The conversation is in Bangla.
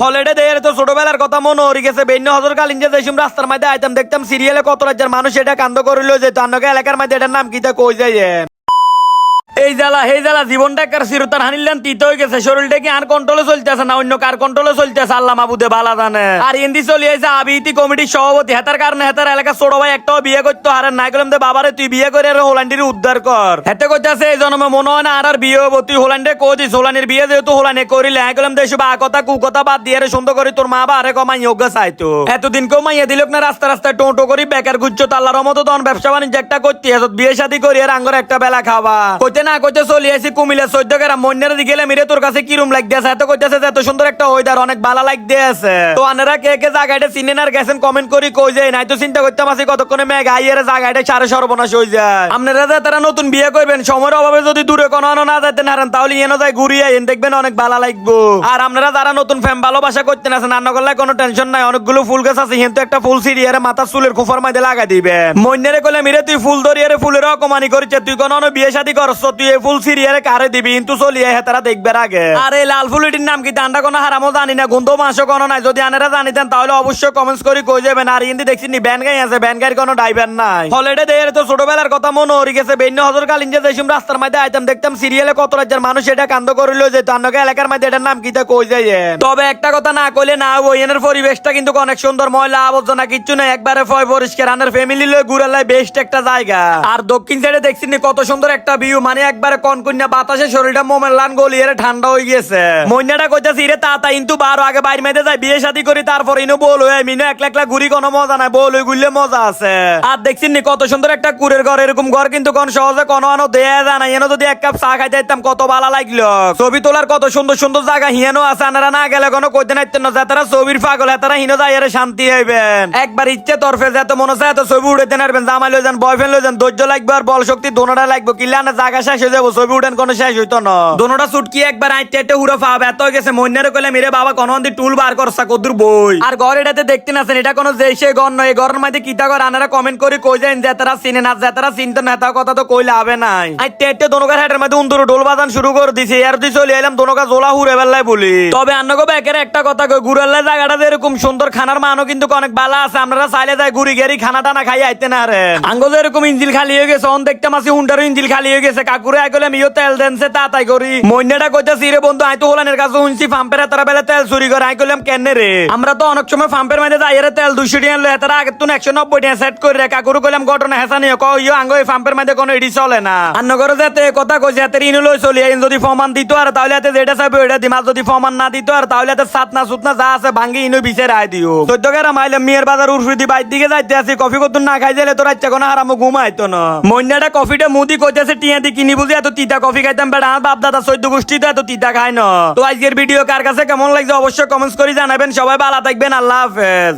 হলিডে দেয়ের তো ছোটবেলার কথা মনে হয়ে গেছে। বেন্য হজর কালীন যে যেসব রাস্তার মধ্যে আইতাম দেখতাম সিরিয়ালে কত রাজ্যের মানুষ এটা কান্দ করিল যে তান্নকে এলাকার মধ্যে এটার নাম কি তা কই যায় এই জ্বালা হে জ্বালা জীবনটা একটা চিরতার হানিলেন তিত হয়ে গেছে। শরীরটা কি আর কন্ট্রোলে চলতেছে না অন্য কার কন্ট্রোলে চলতেছে আল্লাহ মাবুদে বালা জানে। আর এন্দি চলে আইছে আবিতি কমিটির সভাপতি হেতার কারণে হেতার এলাকা ছোট ভাই একটাও বিয়ে করতে হারেন নাই গেলাম দে বাবারে তুই বিয়ে করে আর হোল্যান্ডের উদ্ধার কর। হেতে কইতাছে এই জন্মে মনে হয় না আর বিয়ে হবো। তুই হোল্যান্ডে কই দিস হোল্যান্ডের বিয়ে যেহেতু হোল্যান্ডে করিলে হ্যাঁ গেলাম দেশ বা কথা কু কথা বাদ দিয়ে রে সুন্দর করে তোর মা বা আরে কমাই যোগ্য চাইতো এতদিন কেউ মাইয়া দিল না রাস্তা রাস্তায় টোটো করি বেকার গুচ্ছ আল্লাহর মতো তখন ব্যবসা বাণিজ্য একটা করতে বিয়ে শাদী করি আর আঙ্গর একটা বেলা খাওয়া কইতে না কইতে চলে আসি কুমিল্লা 14 গ্রাম মন্নের দিকে মিরে তোর কাছে কিরম লাগতেছে এত কইতেছে এত সুন্দর একটা ওয়েদার অনেক ভালো লাগতেছে। তো আনারা কে কে জায়গাটা চিনেন আর গেছেন কমেন্ট করি কই যায় নাই তো চিন্তা করতাম আছি কতক্ষণে মেঘ আইয়ের জায়গাটা সারে সর্বনাশ হয়ে যায়। আপনারা যে তারা নতুন বিয়ে করবেন সময়ের অভাবে যদি দূরে কোনো না যেতেন হারেন তাহলে এনে যায় ঘুরিয়ে আইন দেখবেন অনেক ভালো লাগবো। আর আপনারা যারা নতুন ফ্যাম ভালোবাসা করতেন আছেন রান্না করলে কোনো টেনশন নাই অনেকগুলো ফুল গাছ আছে কিন্তু একটা ফুল সিরিয়ারে মাথা চুলের খোফার মধ্যে লাগাই দিবেন। মন্নেরে কইলে মিরে তুই ফুল ধরিয়ে ফুলের অকমানি করিছে তুই কোনো বিয়ে শাদী করছ তুই এই ফুল সিরিয়ারে কারে দিবি কিন্তু চলিয়ে হেতারা দেখবে আগে। আর এই লাল ফুলটির নাম কি আন্ডা কোনো হারামও জানি না গন্ধ মাংস কোনো নাই যদি আনারা জানিতেন তাহলে অবশ্যই কমেন্টস করে কই যাবেন। আর হিন্দি দেখছি নি ব্যান গাই আছে ব্যান গাড়ির কোনো ড্রাইভার নাই। হলিডে দেয়ের তো ছোটবেলার কথা মনে হয়ে গেছে। বেন্য হজর কালীন যে যেসব রাস্তার মধ্যে আইতাম দেখতাম সিরিয়ালে কত রাজ্যের মানুষ এটা কান্দ করিল যে তান্নকে এলাকার মধ্যে এটার নাম কি তা কই যায়। তবে একটা কথা না কইলে না ওইনের পরিবেশটা কিন্তু অনেক সুন্দর ময়লা আবর্জনা কিচ্ছু নাই একবারে ফয় পরিষ্কার আনার ফ্যামিলি লয়ে ঘুরালাই বেস্ট একটা জায়গা। আর দক্ষিণ সাইডে দেখছি নি কত সুন্দর একটা ভিউ মানে একবারে কনকন্যা বাতাসে শরীরটা মোমের লান গলিয়ে ঠান্ডা হয়ে গেছে। মইনাটা কইতাছি রে তাতা কিন্তু বারো আগে বাইর মেয়েদের যায় বিয়ে শাদী করি তারপর ইনো বল হয়ে মিনো একলা একলা ঘুরি কোনো মজা নাই বল হয়ে ঘুরলে মজা আছে। আর দেখছেন নি কত সুন্দর একটা কুড়ের ঘর এরকম ঘর কিন্তু কোন সহজে কোনো আনো দেয়া যায় না। এনো যদি এক কাপ চা খাইতে যেতাম কত ভালো লাগলো। ছবি তোলার কত সুন্দর সুন্দর জায়গা হিয়ানো আছে আনারা না গেলে কোনো কইতে নাইতেন না যাতারা ছবির পাগল এতারা হিনো যায় এর শান্তি হইবেন একবার ইচ্ছে তরফে যেত মনে চায় এত ছবি উঠাইতে নারবেন জামাই লই যান বয়ফ্রেন্ড লই যান ধৈর্য লাগবে আর বল শক্তি দোনোটা লাগবে কিলা না জায়গা শেষ হয়ে যাবো ছবি উঠেন কোনো শেষ হইতো না দোনোটা ছুটকি একবার আইতে হুড়ো পাবে এত গেছে মইনারে কইলে মেরে বাবা কোন দি টুল বার করছা কদুর বই। আর ঘর এটাতে দেখতে না এটা কোনো যে সে ঘর নয় ঘরের মধ্যে কিতা ঘর আনারা কমেন্ট করে কই যায় যে তারা চিনে না যে তারা চিনতে না তা কথা তো কইলে হবে নাই। আই টেটে দোনোকার হেডের মধ্যে উন্দুর ঢোল বাজান শুরু করে দিছে আর তুই চলে এলাম দোনোকা জোলা হুড়ে বেলায় বলি। তবে আন্নগো ব্যাকের একটা কথা কই ঘুরালে জায়গাটা এরকম সুন্দর খানার মানও কিন্তু অনেক ভালো আছে আপনারা চাইলে যায় ঘুরি গেরি খানাটা না খাই আইতে না রে আঙ্গো এরকম ইঞ্জিল খালি হয়ে গেছে অন দেখতে মাসি হুন্ডারও ইঞ্জিল খালি হয়ে গেছে কাকুরে আই কইলাম ইও তেল দেনছে তা তাই করি মইনাটা কইতাছি রে বন্ধু আই তো হোলানের কাছে শুনছি পাম্পের তারা বেলা তেল চুরি করে আই কইলাম কেন রে আমরা তো অনেক সময় পাম্পের মধ্যে যাই রে তেল 200 টাকা লয় তারা আগে তো 190 টাকা সেট করে রে কাকুরে কইলাম ঘটনা হেসা নিও কই ইও আঙ্গো এই পাম্পের মধ্যে কোনো এডি চলে না আন্নগরে যেতে কথা কইছে এতে ইনো লই চলি আইন যদি ফমান দিত আর তাহলে এতে যেটা চাইবে ওইটা দিমাস যদি ফমান না দিত আর তাহলে এতে সাতনা সুতনা যা আছে ভাঙ্গি ইনো বিছে রাই দিও 14 গ্রাম মাইলে মিয়ার বাজার উরফুদি বাইর দিকে যাইতে আছি কফি কত না খাই যাইলে তোর ইচ্ছা কোনো হারামো ঘুমাইতো না মইনাটা কফিটা মুদি কইতেছে টিয়া দি কিনি বুঝি এত তিতা কফি খাইতাম বেড়া বাপ দাদা 14 গোষ্ঠী তো এত তিতা খায় না। তো আজকের ভিডিও কার কাছে কেমন লাগছে অবশ্যই কমেন্টস করে জানাবেন সবাই ভালো থাকবেন আল্লাহ হাফেজ।